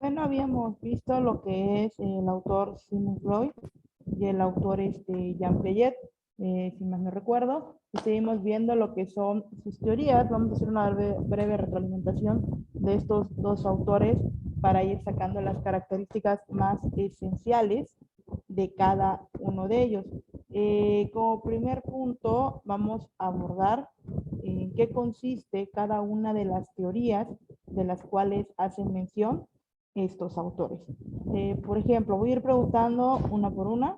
Bueno, habíamos visto lo que es el autor Sigmund Freud y el autor Jean Piaget, si más no recuerdo. Y seguimos viendo lo que son sus teorías. Vamos a hacer una breve retroalimentación de estos dos autores para ir sacando las características más esenciales de cada uno de ellos. Como primer punto, vamos a abordar en qué consiste cada una de las teorías de las cuales hacen mención estos autores. Por ejemplo, voy a ir preguntando una por una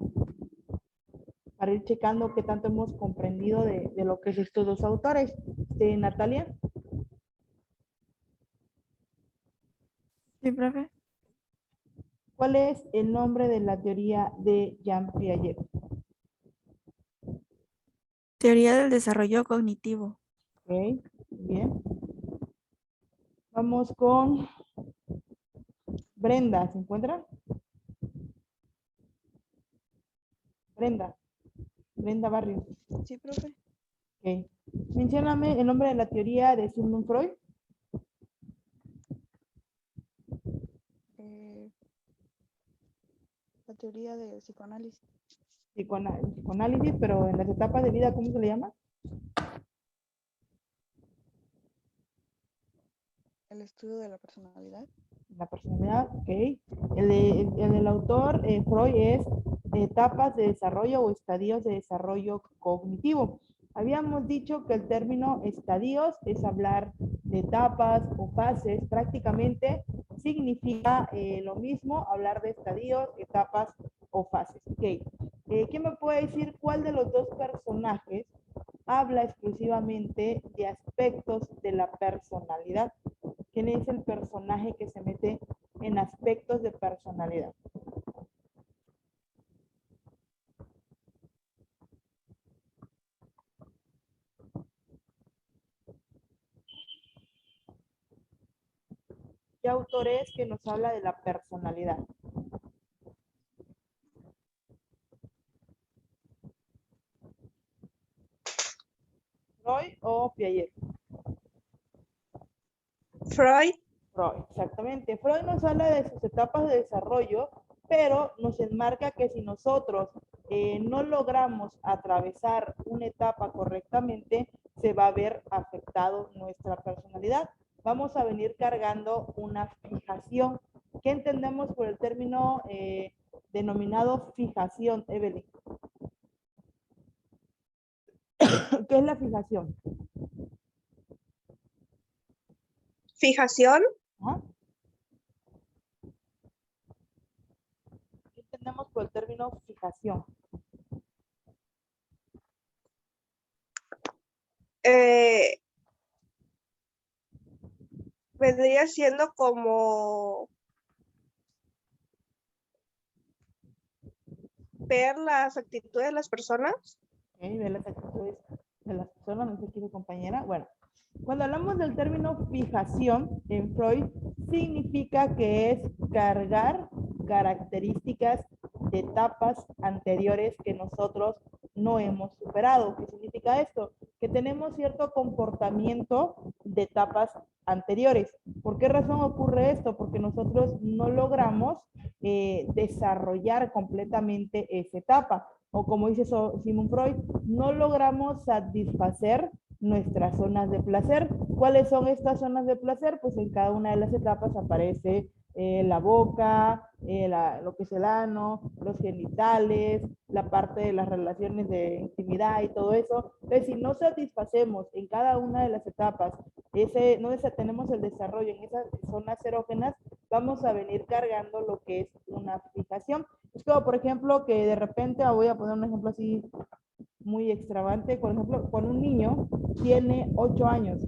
para ir checando qué tanto hemos comprendido de lo que es estos dos autores. Natalia, Sí, profe. ¿cuál es el nombre de la teoría de Jean Piaget? Teoría del desarrollo cognitivo. Ok, bien. Vamos con Brenda, ¿se encuentra? Brenda, Brenda Barrios. Sí, profe. Ok. Mencióname el nombre de la teoría de Sigmund Freud. La teoría del psicoanálisis. Psicoanálisis, pero en las etapas de vida, ¿cómo se le llama? El estudio de la personalidad. La personalidad, ok. El autor Freud es etapas de desarrollo o estadios de desarrollo cognitivo. Habíamos dicho que el término estadios es hablar de etapas o fases, prácticamente significa lo mismo hablar de estadios, etapas o fases. Ok. ¿Quién me puede decir cuál de los dos personajes habla exclusivamente de aspectos de la personalidad? ¿Quién es el personaje que se mete en aspectos de personalidad? ¿Qué autor es que nos habla de la personalidad? ¿Freud o Piaget? Freud. Freud, exactamente. Freud nos habla de sus etapas de desarrollo, pero nos enmarca que si nosotros no logramos atravesar una etapa correctamente, se va a ver afectado nuestra personalidad. Vamos a venir cargando una fijación. ¿Qué entendemos por el término denominado fijación, Evelyn? ¿Qué es la fijación? Fijación. ¿Ah? ¿Qué entendemos por el término fijación? Vendría siendo como ver las actitudes de las personas. Okay, ver las actitudes de las personas, no sé qué, compañera. Bueno, cuando hablamos del término fijación en Freud, significa que es cargar características de etapas anteriores que nosotros no hemos superado. ¿Qué significa esto? Que tenemos cierto comportamiento de etapas anteriores. ¿Por qué razón ocurre esto? Porque nosotros no logramos desarrollar completamente esa etapa. O como dice Sigmund Freud, no logramos satisfacer nuestras zonas de placer. ¿Cuáles son estas zonas de placer? Pues en cada una de las etapas aparece la boca, lo que es el ano, los genitales, la parte de las relaciones de intimidad y todo eso. Entonces, si no satisfacemos en cada una de las etapas, no tenemos el desarrollo en esas zonas erógenas, vamos a venir cargando lo que es una fijación. Es como, por ejemplo, que de repente, voy a poner un ejemplo así muy extravagante, por ejemplo, cuando un niño tiene 8 años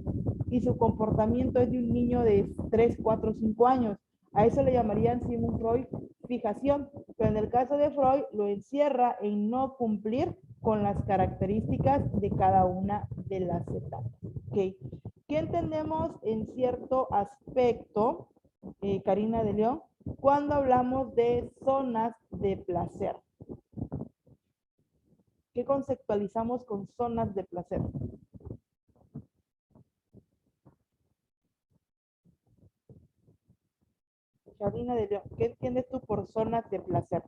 y su comportamiento es de un niño de 3, 4, 5 años, a eso le llamarían Sigmund Freud fijación, pero en el caso de Freud lo encierra en no cumplir con las características de cada una de las etapas. ¿Okay? ¿Qué entendemos en cierto aspecto, Karina de León, cuando hablamos de zonas de placer? ¿Qué conceptualizamos con zonas de placer? Karina de León, ¿qué entiendes tú por zonas de placer?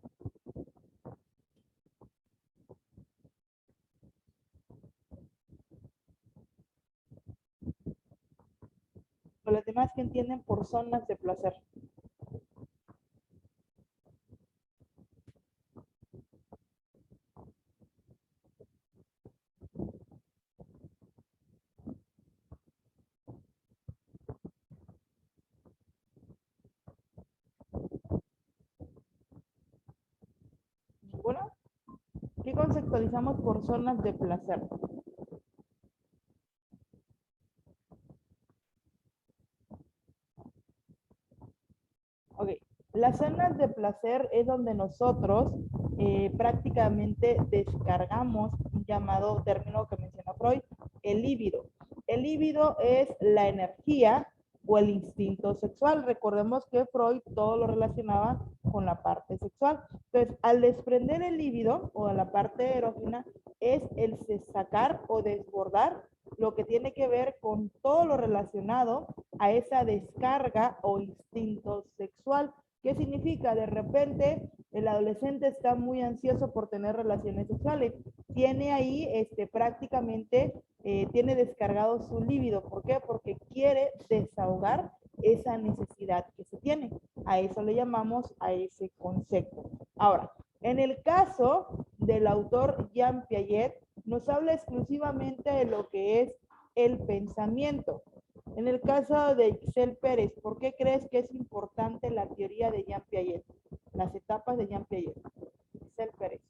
O las demás que entienden por zonas de placer. ¿Ninguna? ¿Qué conceptualizamos por zonas de placer? Ok, las zonas de placer es donde nosotros prácticamente descargamos un llamado término que menciona Freud, el líbido. El líbido es la energía o el instinto sexual. Recordemos que Freud todo lo relacionaba con la parte sexual. Entonces, al desprender el líbido o la parte erógena, es el sacar o desbordar lo que tiene que ver con todo lo relacionado a esa descarga o instinto sexual. ¿Qué significa? De repente el adolescente está muy ansioso por tener relaciones sexuales. Tiene ahí prácticamente, tiene descargado su líbido. ¿Por qué? Porque quiere desahogar esa necesidad que se tiene. A eso le llamamos a ese concepto. Ahora, en el caso del autor Jean Piaget, nos habla exclusivamente de lo que es el pensamiento. En el caso de Giselle Pérez, ¿por qué crees que es importante la teoría de Jean Piaget? Las etapas de Jean Piaget. Giselle Pérez.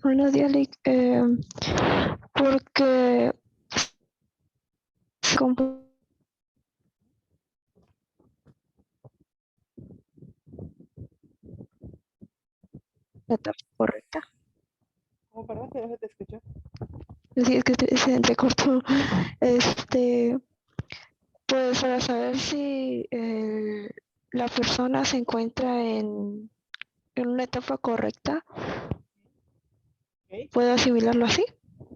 Buenos días, Lick. Porque la etapa correcta. ¿Cómo, perdón, que no se te escuchó? Sí, es que se entrecortó. Pues para saber si la persona se encuentra en una etapa correcta, Okay. ¿puedo asimilarlo así?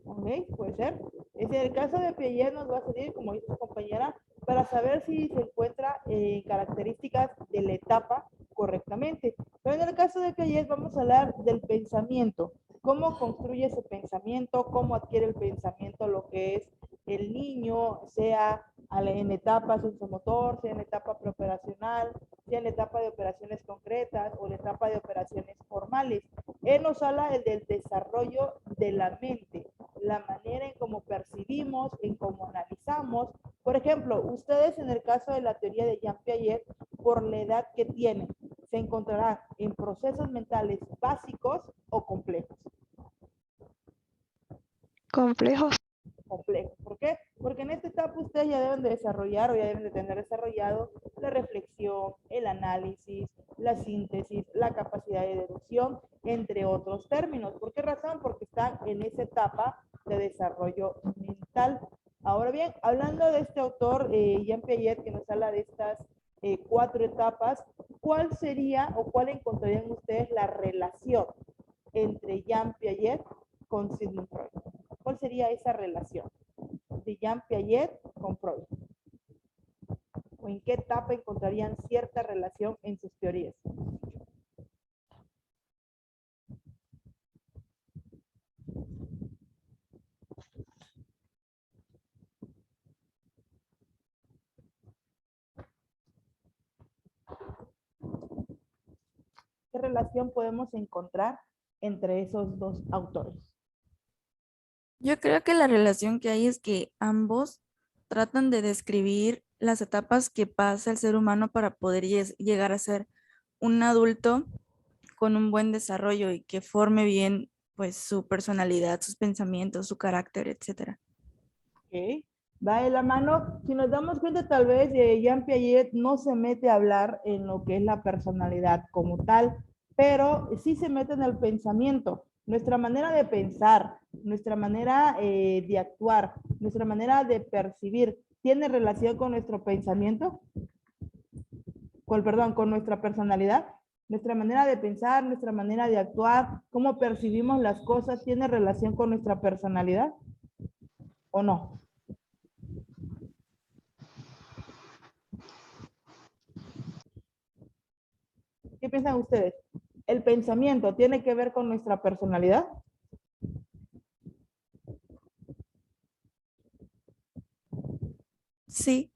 Ok, puede ser. En el caso de Piaget nos va a servir, como dice su compañera, para saber si se encuentra en características de la etapa correctamente. Pero en el caso de Piaget vamos a hablar del pensamiento. Cómo construye ese pensamiento, cómo adquiere el pensamiento lo que es el niño, sea en etapa sensomotor, sea en etapa preoperacional, sea en etapa de operaciones concretas o en etapa de operaciones formales. Él nos habla del desarrollo de la mente, la manera en cómo percibimos, en cómo analizamos. Por ejemplo, ustedes en el caso de la teoría de Jean Piaget, por la edad que tienen, se encontrarán en procesos mentales básicos o complejos. Complejos. Complejos. ¿Por qué? Porque en esta etapa ustedes ya deben de desarrollar o ya deben de tener desarrollado la reflexión, el análisis, la síntesis, la capacidad de deducción, entre otros términos. ¿Por qué razón? Porque están en esa etapa de desarrollo mental. Ahora bien, hablando de este autor, Jean Piaget, que nos habla de estas 4 etapas, ¿cuál sería o cuál encontrarían ustedes la relación entre Jean Piaget con Sigmund Freud? ¿Cuál sería esa relación de Jean Piaget con Freud? ¿O en qué etapa encontrarían cierta relación en sus teorías? ¿Qué relación podemos encontrar entre esos dos autores? Yo creo que la relación que hay es que ambos tratan de describir las etapas que pasa el ser humano para poder llegar a ser un adulto con un buen desarrollo y que forme bien pues su personalidad, sus pensamientos, su carácter, etcétera. Ok, va de la mano. Si nos damos cuenta, tal vez Jean Piaget no se mete a hablar en lo que es la personalidad como tal, pero sí se mete en el pensamiento. Nuestra manera de pensar, nuestra manera de actuar, nuestra manera de percibir, ¿tiene relación con nuestro pensamiento? Perdón, con nuestra personalidad. Nuestra manera de pensar, nuestra manera de actuar, cómo percibimos las cosas, ¿tiene relación con nuestra personalidad? ¿O no? ¿Qué piensan ustedes? ¿El pensamiento tiene que ver con nuestra personalidad? Sí,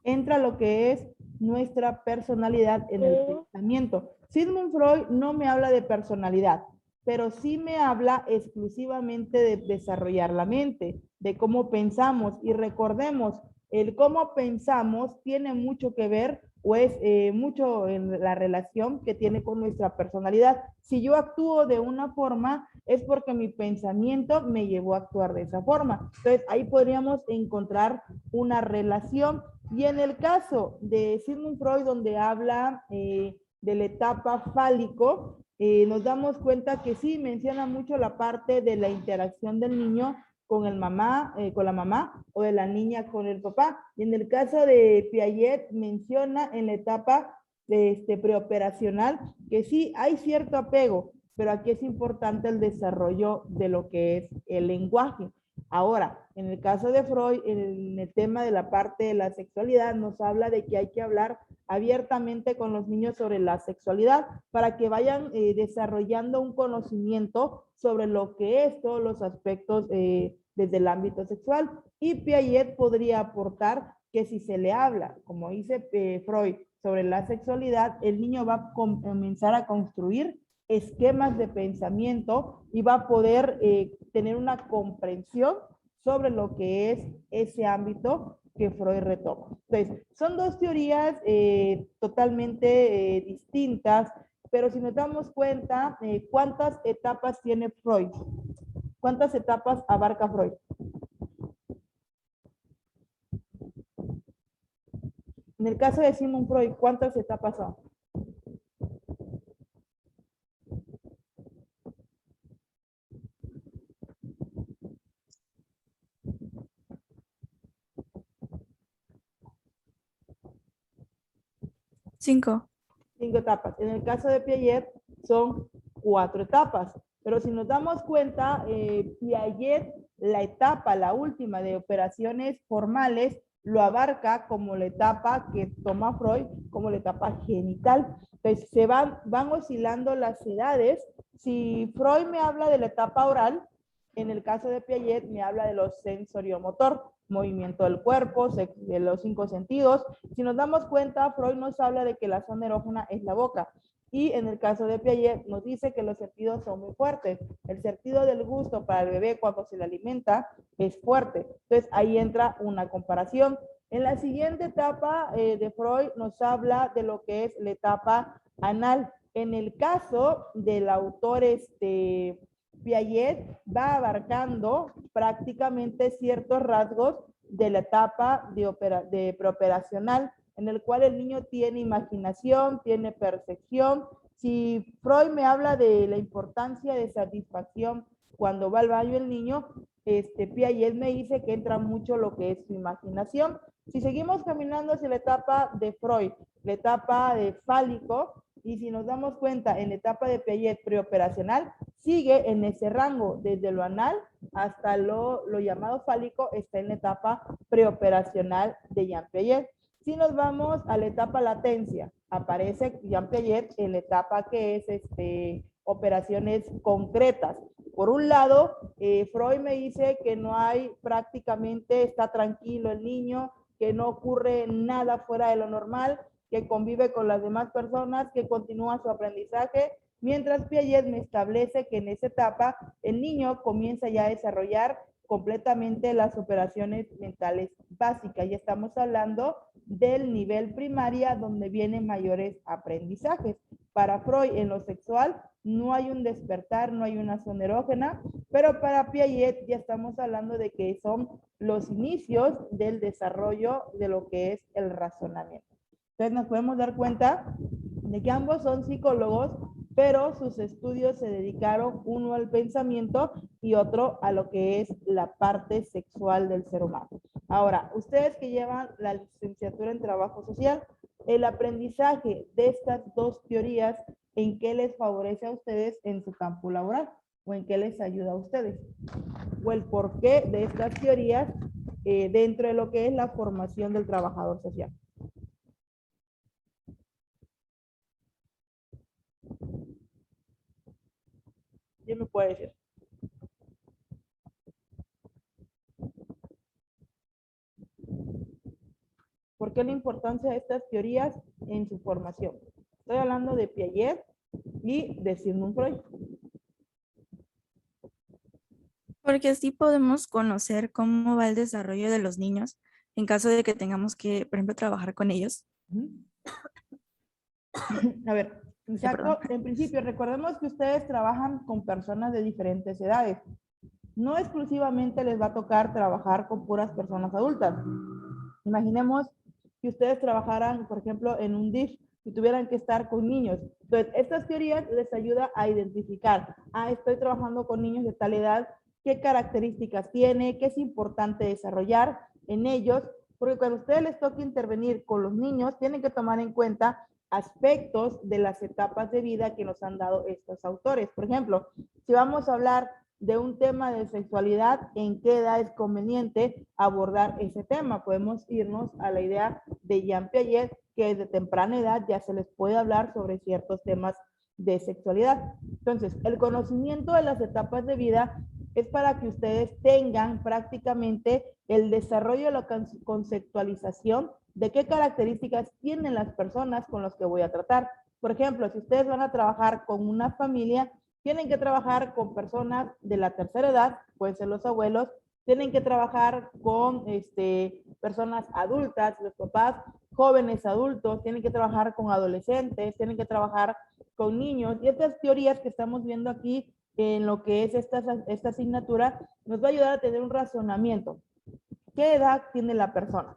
Entra lo que es nuestra personalidad en el pensamiento. Sigmund Freud no me habla de personalidad, pero sí me habla exclusivamente de desarrollar la mente, de cómo pensamos. Y recordemos, el cómo pensamos tiene mucho que ver, o es mucho en la relación que tiene con nuestra personalidad. Si yo actúo de una forma, es porque mi pensamiento me llevó a actuar de esa forma. Entonces, ahí podríamos encontrar una relación. Y en el caso de Sigmund Freud, donde habla de la etapa fálico, nos damos cuenta que sí menciona mucho la parte de la interacción del niño con el mamá, con la mamá, o de la niña con el papá. Y en el caso de Piaget menciona en la etapa preoperacional que sí hay cierto apego, pero aquí es importante el desarrollo de lo que es el lenguaje. Ahora, en el caso de Freud, en el tema de la parte de la sexualidad, nos habla de que hay que hablar abiertamente con los niños sobre la sexualidad para que vayan desarrollando un conocimiento sobre lo que es todos los aspectos desde el ámbito sexual. Y Piaget podría aportar que si se le habla, como dice Freud, sobre la sexualidad, el niño va a comenzar a construir esquemas de pensamiento y va a poder tener una comprensión sobre lo que es ese ámbito que Freud retoma. Entonces, son dos teorías totalmente distintas, pero si nos damos cuenta, ¿cuántas etapas tiene Freud? ¿Cuántas etapas abarca Freud? En el caso de Sigmund Freud, ¿cuántas etapas son? cinco. 5 etapas. En el caso de Piaget son 4 etapas. Pero si nos damos cuenta, Piaget, la etapa, la última de operaciones formales, lo abarca como la etapa que toma Freud, como la etapa genital. Entonces, se van oscilando las edades. Si Freud me habla de la etapa oral, en el caso de Piaget me habla de lo sensoriomotor, movimiento del cuerpo, de los 5 sentidos. Si nos damos cuenta, Freud nos habla de que la zona erógena es la boca. Y en el caso de Piaget nos dice que los sentidos son muy fuertes. El sentido del gusto para el bebé cuando se le alimenta es fuerte. Entonces ahí entra una comparación. En la siguiente etapa de Freud nos habla de lo que es la etapa anal. En el caso del autor Piaget va abarcando prácticamente ciertos rasgos de la etapa de preoperacional, en el cual el niño tiene imaginación, tiene percepción. Si Freud me habla de la importancia de satisfacción cuando va al baño el niño, Piaget me dice que entra mucho lo que es su imaginación. Si seguimos caminando hacia la etapa de Freud, la etapa de fálico, y si nos damos cuenta en la etapa de Piaget preoperacional, sigue en ese rango, desde lo anal hasta lo llamado fálico, está en la etapa preoperacional de Jean Piaget. Si nos vamos a la etapa latencia, aparece Jean Piaget en la etapa que es operaciones concretas. Por un lado, Freud me dice que no hay prácticamente, está tranquilo el niño, que no ocurre nada fuera de lo normal, que convive con las demás personas, que continúa su aprendizaje, mientras Piaget me establece que en esa etapa el niño comienza ya a desarrollar completamente las operaciones mentales básicas. Ya estamos hablando del nivel primaria donde vienen mayores aprendizajes. Para Freud en lo sexual no hay un despertar, no hay una zona erógena, pero para Piaget ya estamos hablando de que son los inicios del desarrollo de lo que es el razonamiento. Entonces nos podemos dar cuenta de que ambos son psicólogos, pero sus estudios se dedicaron uno al pensamiento y otro a lo que es la parte sexual del ser humano. Ahora, ustedes que llevan la licenciatura en trabajo social, el aprendizaje de estas dos teorías, ¿en qué les favorece a ustedes en su campo laboral? ¿O en qué les ayuda a ustedes? O el porqué de estas teorías dentro de lo que es la formación del trabajador social. ¿Quién me puede decir? ¿Por qué la importancia de estas teorías en su formación? Estoy hablando de Piaget y de Sigmund Freud. Porque así podemos conocer cómo va el desarrollo de los niños en caso de que tengamos que, por ejemplo, trabajar con ellos. A ver, exacto. En principio, recordemos que ustedes trabajan con personas de diferentes edades. No exclusivamente les va a tocar trabajar con puras personas adultas. Imaginemos que ustedes trabajaran, por ejemplo, en un DIF y tuvieran que estar con niños. Entonces, estas teorías les ayudan a identificar, estoy trabajando con niños de tal edad, qué características tiene, qué es importante desarrollar en ellos, porque cuando a ustedes les toque intervenir con los niños, tienen que tomar en cuenta aspectos de las etapas de vida que nos han dado estos autores. Por ejemplo, si vamos a hablar de un tema de sexualidad, ¿en qué edad es conveniente abordar ese tema? Podemos irnos a la idea de Jean Piaget, que desde temprana edad ya se les puede hablar sobre ciertos temas de sexualidad. Entonces, el conocimiento de las etapas de vida es para que ustedes tengan prácticamente el desarrollo de la conceptualización de qué características tienen las personas con las que voy a tratar. Por ejemplo, si ustedes van a trabajar con una familia, tienen que trabajar con personas de la tercera edad, pueden ser los abuelos, tienen que trabajar con personas adultas, los papás, jóvenes adultos, tienen que trabajar con adolescentes, tienen que trabajar con niños. Y estas teorías que estamos viendo aquí en lo que es esta asignatura, nos va a ayudar a tener un razonamiento. ¿Qué edad tiene la persona?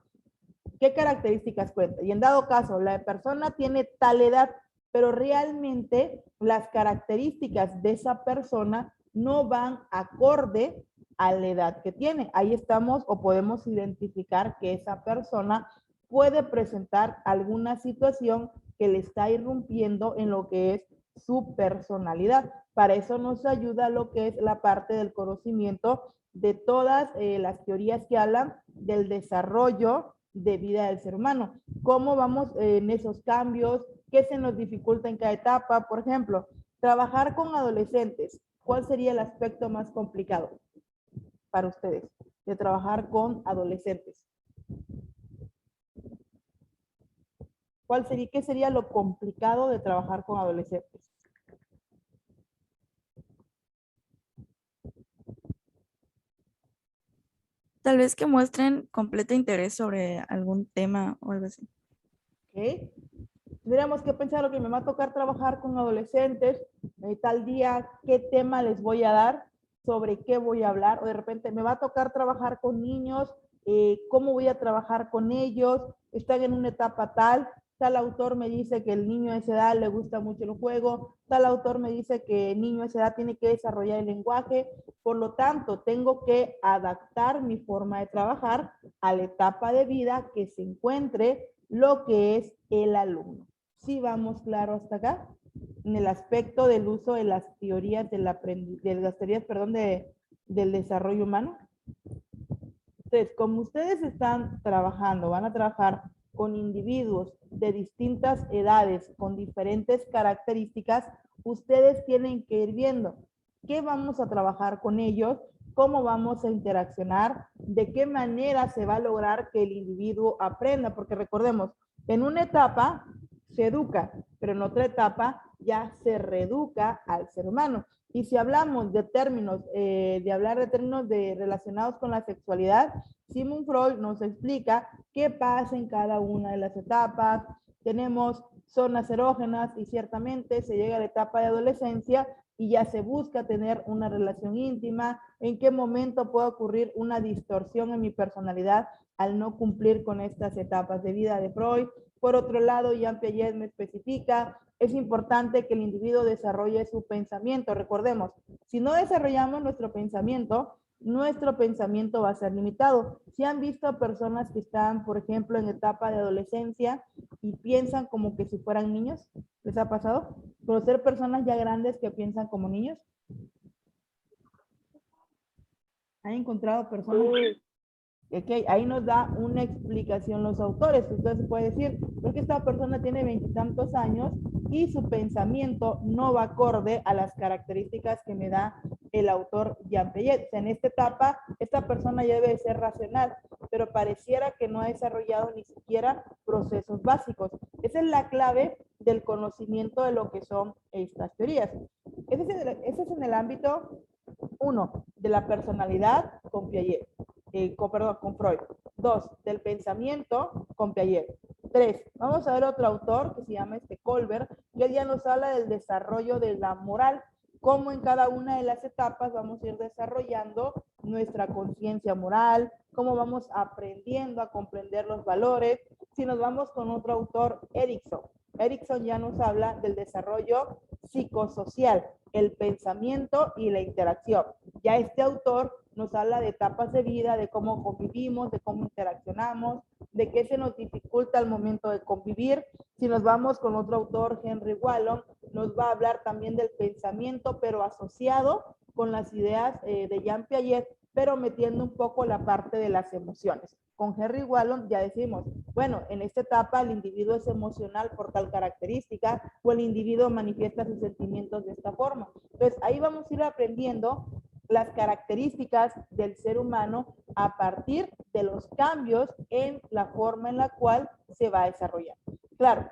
¿Qué características cuenta? Y en dado caso, la persona tiene tal edad, pero realmente las características de esa persona no van acorde a la edad que tiene. Ahí estamos o podemos identificar que esa persona puede presentar alguna situación que le está irrumpiendo en lo que es su personalidad. Para eso nos ayuda lo que es la parte del conocimiento de todas las teorías que hablan del desarrollo de vida del ser humano. ¿Cómo vamos en esos cambios? ¿Qué se nos dificulta en cada etapa? Por ejemplo, trabajar con adolescentes. ¿Cuál sería el aspecto más complicado para ustedes de trabajar con adolescentes? ¿Qué sería lo complicado de trabajar con adolescentes? Tal vez que muestren completo interés sobre algún tema o algo así. ¿Ok? Tendríamos que pensar, lo que me va a tocar trabajar con adolescentes, tal día, qué tema les voy a dar, sobre qué voy a hablar, o de repente me va a tocar trabajar con niños, cómo voy a trabajar con ellos, están en una etapa tal autor me dice que el niño de esa edad le gusta mucho el juego, tal autor me dice que el niño de esa edad tiene que desarrollar el lenguaje, por lo tanto, tengo que adaptar mi forma de trabajar a la etapa de vida que se encuentre lo que es el alumno. ¿Sí vamos claro hasta acá? En el aspecto del uso de las teorías del desarrollo humano. Entonces, como ustedes están trabajando, van a trabajar con individuos de distintas edades, con diferentes características, ustedes tienen que ir viendo qué vamos a trabajar con ellos, cómo vamos a interaccionar, de qué manera se va a lograr que el individuo aprenda, porque recordemos, en una etapa se educa, pero en otra etapa ya se reeduca al ser humano. Y si hablamos de términos, relacionados con la sexualidad, Sigmund Freud nos explica qué pasa en cada una de las etapas. Tenemos zonas erógenas y ciertamente se llega a la etapa de adolescencia y ya se busca tener una relación íntima. ¿En qué momento puede ocurrir una distorsión en mi personalidad al no cumplir con estas etapas de vida de Freud? Por otro lado, Jean Piaget me especifica, es importante que el individuo desarrolle su pensamiento. Recordemos, si no desarrollamos nuestro pensamiento va a ser limitado. Si han visto personas que están, por ejemplo, en etapa de adolescencia y piensan como que si fueran niños, ¿les ha pasado? Conocer personas ya grandes que piensan como niños. ¿Han encontrado personas? Okay, ahí nos da una explicación los autores. Usted se puede decir, porque esta persona tiene 20 y tantos años y su pensamiento no va acorde a las características que me da el autor Jean Piaget. En esta etapa, esta persona ya debe ser racional, pero pareciera que no ha desarrollado ni siquiera procesos básicos. Esa es la clave del conocimiento de lo que son estas teorías. Ese es en el ámbito 1, de la personalidad con Piaget, con Freud. 2, del pensamiento con Piaget. 3, vamos a ver otro autor que se llama Kohlberg, que él ya nos habla del desarrollo de la moral, cómo en cada una de las etapas vamos a ir desarrollando nuestra conciencia moral, cómo vamos aprendiendo a comprender los valores. Si nos vamos con otro autor, Erickson ya nos habla del desarrollo psicosocial, el pensamiento y la interacción. Ya este autor nos habla de etapas de vida, de cómo convivimos, de cómo interaccionamos, de qué se nos dificulta al momento de convivir. Si nos vamos con otro autor, Henry Wallon, nos va a hablar también del pensamiento, pero asociado con las ideas de Jean Piaget, pero metiendo un poco la parte de las emociones. Con Henry Wallon ya decimos, bueno, en esta etapa el individuo es emocional por tal característica o el individuo manifiesta sus sentimientos de esta forma. Entonces ahí vamos a ir aprendiendo las características del ser humano a partir de los cambios en la forma en la cual se va a desarrollar. Claro,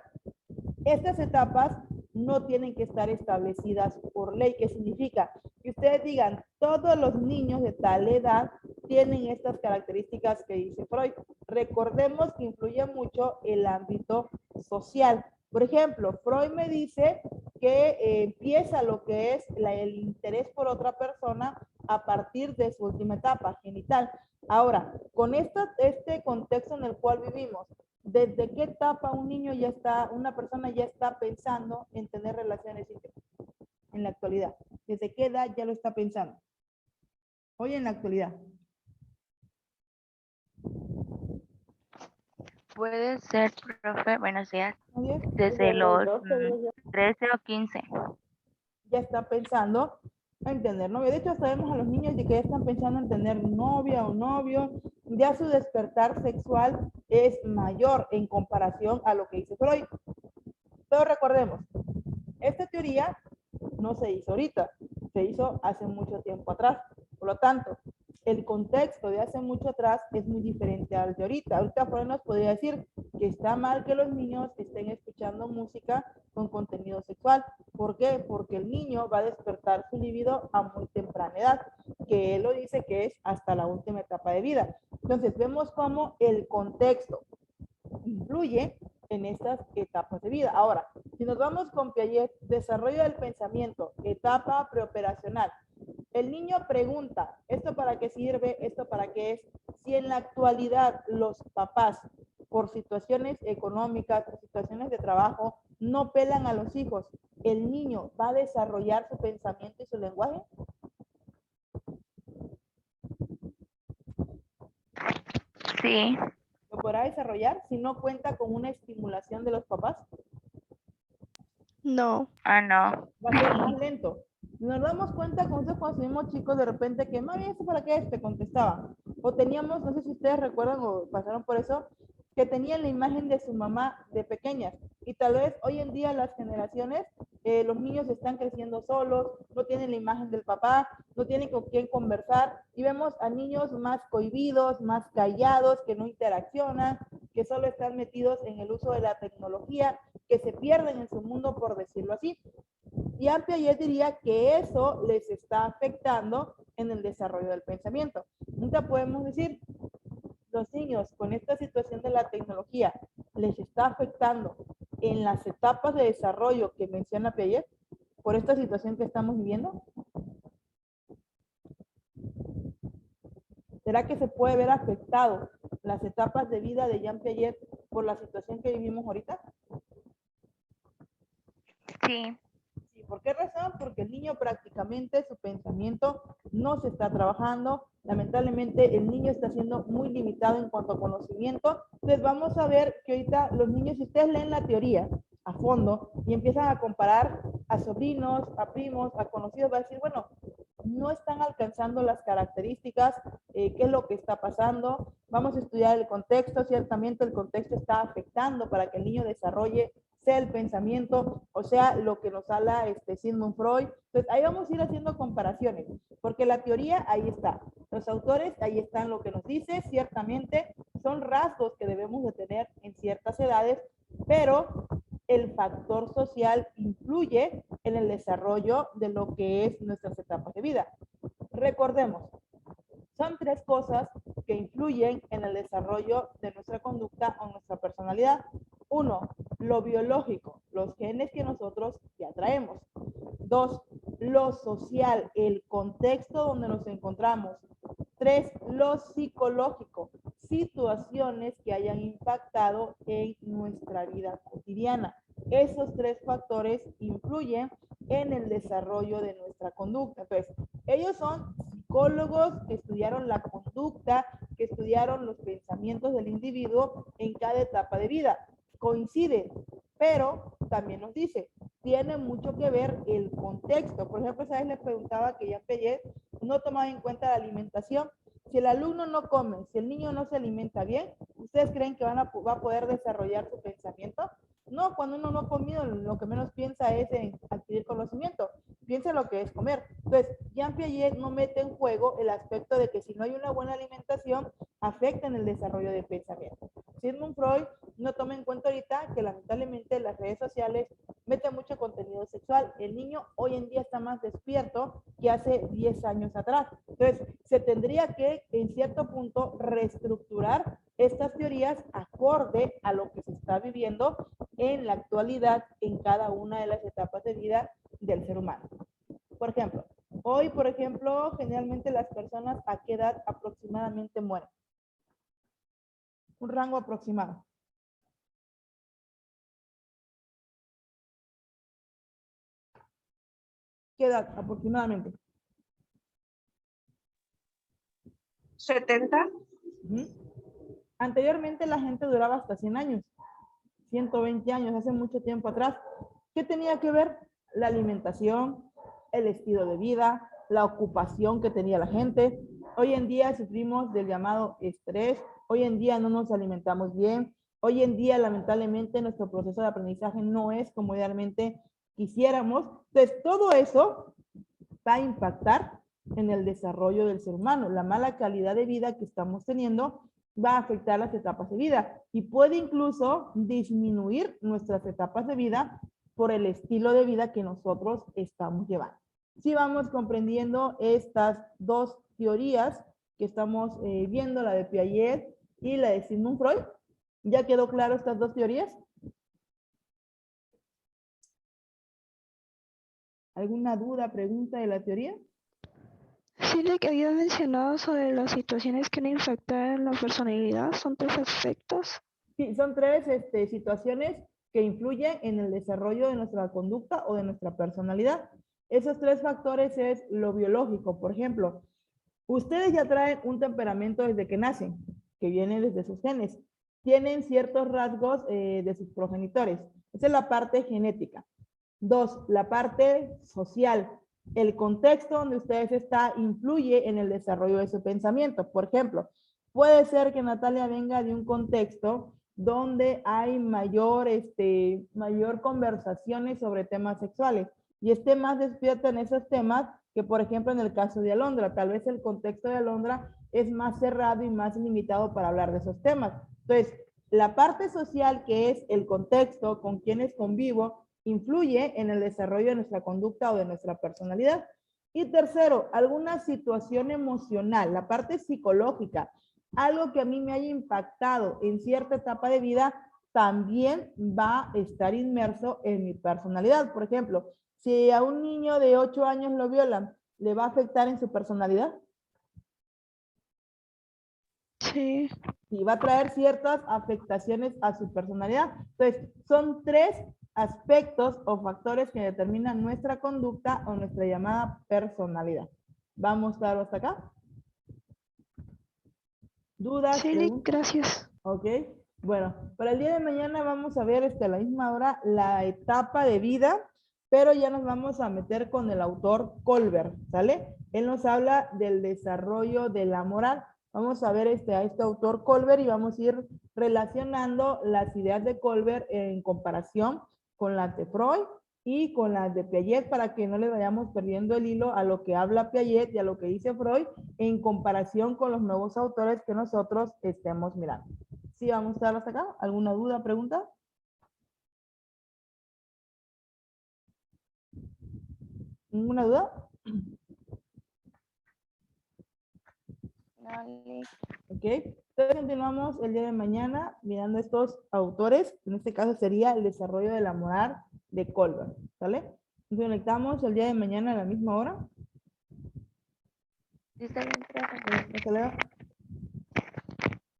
estas etapas no tienen que estar establecidas por ley. ¿Qué significa? Que ustedes digan, todos los niños de tal edad tienen estas características que dice Freud. Recordemos que influye mucho el ámbito social. Por ejemplo, Freud me dice que empieza lo que es el interés por otra persona a partir de su última etapa genital. Ahora, con este contexto en el cual vivimos, ¿desde qué etapa una persona ya está pensando en tener relaciones íntimas? En la actualidad. ¿Desde qué edad ya lo está pensando? Hoy en la actualidad. Puede ser, profe, buenos días, ¿Muy bien? desde los 13 o 15. Ya está pensando en tener novia. De hecho, sabemos a los niños de que ya están pensando en tener novia o novio. Ya su despertar sexual es mayor en comparación a lo que dice Freud. Pero recordemos, esta teoría no se hizo ahorita, se hizo hace mucho tiempo atrás. Por lo tanto, el contexto de hace mucho atrás es muy diferente al de ahorita. Ahorita Freud nos podría decir que está mal que los niños estén escuchando música con contenido sexual. ¿Por qué? Porque el niño va a despertar su libido a muy temprana edad, que él lo dice que es hasta la última etapa de vida. Entonces, vemos cómo el contexto influye en estas etapas de vida. Ahora, si nos vamos con Piaget, desarrollo del pensamiento, etapa preoperacional. El niño pregunta, ¿esto para qué sirve? ¿Esto para qué es? Si en la actualidad los papás, por situaciones económicas, por situaciones de trabajo, no pelan a los hijos, ¿el niño va a desarrollar su pensamiento y su lenguaje? Sí. ¿Lo podrá desarrollar si no cuenta con una estimulación de los papás? No. Ah, no. Va a ser más lento. Nos damos cuenta cuando fuimos chicos de repente que, mami, ¿esto para qué es? Te contestaba. O teníamos, no sé si ustedes recuerdan o pasaron por eso, que tenían la imagen de su mamá de pequeñas. Y tal vez hoy en día las generaciones, los niños están creciendo solos, no tienen la imagen del papá, no tienen con quién conversar. Y vemos a niños más cohibidos, más callados, que no interaccionan, que solo están metidos en el uso de la tecnología, que se pierden en su mundo, por decirlo así. Y Piaget diría que eso les está afectando en el desarrollo del pensamiento. Nunca podemos decir, los niños con esta situación de la tecnología les está afectando en las etapas de desarrollo que menciona Piaget por esta situación que estamos viviendo. ¿Será que se puede ver afectado las etapas de vida de Jean Piaget por la situación que vivimos ahorita? Sí. ¿Por qué razón? Porque el niño prácticamente su pensamiento no se está trabajando. Lamentablemente el niño está siendo muy limitado en cuanto a conocimiento. Entonces vamos a ver que ahorita los niños, si ustedes leen la teoría a fondo y empiezan a comparar a sobrinos, a primos, a conocidos, va a decir, bueno, no están alcanzando las características, qué es lo que está pasando. Vamos a estudiar el contexto. Ciertamente el contexto está afectando para que el niño desarrolle sea el pensamiento, o sea lo que nos habla Sigmund Freud. Entonces ahí vamos a ir haciendo comparaciones, porque la teoría ahí está, los autores ahí están lo que nos dice, ciertamente son rasgos que debemos de tener en ciertas edades, pero el factor social influye en el desarrollo de lo que es nuestras etapas de vida. Recordemos, son 3 cosas que influyen en el desarrollo de nuestra conducta o nuestra personalidad. 1, lo biológico, los genes que nosotros ya traemos. 2, lo social, el contexto donde nos encontramos. 3, lo psicológico, situaciones que hayan impactado en nuestra vida cotidiana. Esos 3 factores influyen en el desarrollo de nuestra conducta. Entonces, ellos son psicólogos que estudiaron la conducta, que estudiaron los pensamientos del individuo en cada etapa de vida. Coinciden, pero también nos dice, tiene mucho que ver el contexto. Por ejemplo, esa vez les preguntaba que Jean Piaget no tomaba en cuenta la alimentación. Si el alumno no come, si el niño no se alimenta bien, ¿ustedes creen que va a poder desarrollar su pensamiento? No, cuando uno no ha comido, lo que menos piensa es en adquirir conocimiento. Piensa en lo que es comer. Entonces, Jean Piaget no mete en juego el aspecto de que si no hay una buena alimentación, afecta en el desarrollo del pensamiento. Sigmund Freud no toma en cuenta ahorita que lamentablemente las redes sociales meten mucho contenido sexual. El niño hoy en día está más despierto que hace 10 años atrás. Entonces, se tendría que, en cierto punto, reestructurar estas teorías acorde a lo que se está viviendo en la actualidad en cada una de las etapas de vida del ser humano. Por ejemplo, hoy, generalmente las personas a qué edad aproximadamente mueren. Un rango aproximado. ¿Qué edad aproximadamente? 70. Anteriormente la gente duraba hasta 100 años, 120 años, hace mucho tiempo atrás. ¿Qué tenía que ver? La alimentación, el estilo de vida, la ocupación que tenía la gente. Hoy en día sufrimos del llamado estrés, hoy en día no nos alimentamos bien, hoy en día lamentablemente nuestro proceso de aprendizaje no es como idealmente quisiéramos. Entonces todo eso va a impactar en el desarrollo del ser humano. La mala calidad de vida que estamos teniendo va a afectar las etapas de vida y puede incluso disminuir nuestras etapas de vida por el estilo de vida que nosotros estamos llevando. Si vamos comprendiendo estas 2 teorías que estamos viendo, la de Piaget y la de Sigmund Freud, ¿ya quedó claro estas 2 teorías? ¿Alguna duda, pregunta de la teoría? Sí, lo que había mencionado sobre las situaciones que han afectado en la personalidad, son 3 aspectos. Sí, son 3 situaciones que influyen en el desarrollo de nuestra conducta o de nuestra personalidad. Esos 3 factores es lo biológico. Por ejemplo, ustedes ya traen un temperamento desde que nacen, que viene desde sus genes. Tienen ciertos rasgos de sus progenitores. Esa es la parte genética. 2, la parte social. El contexto donde ustedes están influye en el desarrollo de su pensamiento. Por ejemplo, puede ser que Natalia venga de un contexto donde hay mayor conversaciones sobre temas sexuales y esté más despierta en esos temas que, por ejemplo, en el caso de Alondra. Tal vez el contexto de Alondra es más cerrado y más limitado para hablar de esos temas. Entonces, la parte social, que es el contexto, con quienes convivo, influye en el desarrollo de nuestra conducta o de nuestra personalidad. Y tercero, alguna situación emocional, la parte psicológica, algo que a mí me haya impactado en cierta etapa de vida, también va a estar inmerso en mi personalidad. Por ejemplo, si a un niño de 8 años lo violan, ¿le va a afectar en su personalidad? Sí. Y va a traer ciertas afectaciones a su personalidad. Entonces, son 3 aspectos o factores que determinan nuestra conducta o nuestra llamada personalidad. ¿Vamos claro hasta acá? ¿Dudas? Sí, Preguntas? gracias. Ok. Bueno, para el día de mañana vamos a ver a la misma hora la etapa de vida, pero ya nos vamos a meter con el autor Kohlberg, ¿sale? Él nos habla del desarrollo de la moral. Vamos a ver a este autor Kohlberg y vamos a ir relacionando las ideas de Kohlberg en comparación con las de Freud y con las de Piaget para que no le vayamos perdiendo el hilo a lo que habla Piaget y a lo que dice Freud en comparación con los nuevos autores que nosotros estemos mirando. ¿Sí vamos a estar hasta acá? ¿Alguna duda, pregunta? ¿Ninguna duda? Ok, entonces continuamos el día de mañana mirando estos autores, en este caso sería el desarrollo de la moral de Colbert, ¿sale? Nos conectamos el día de mañana a la misma hora. Sí, está bien, profe. Hasta luego.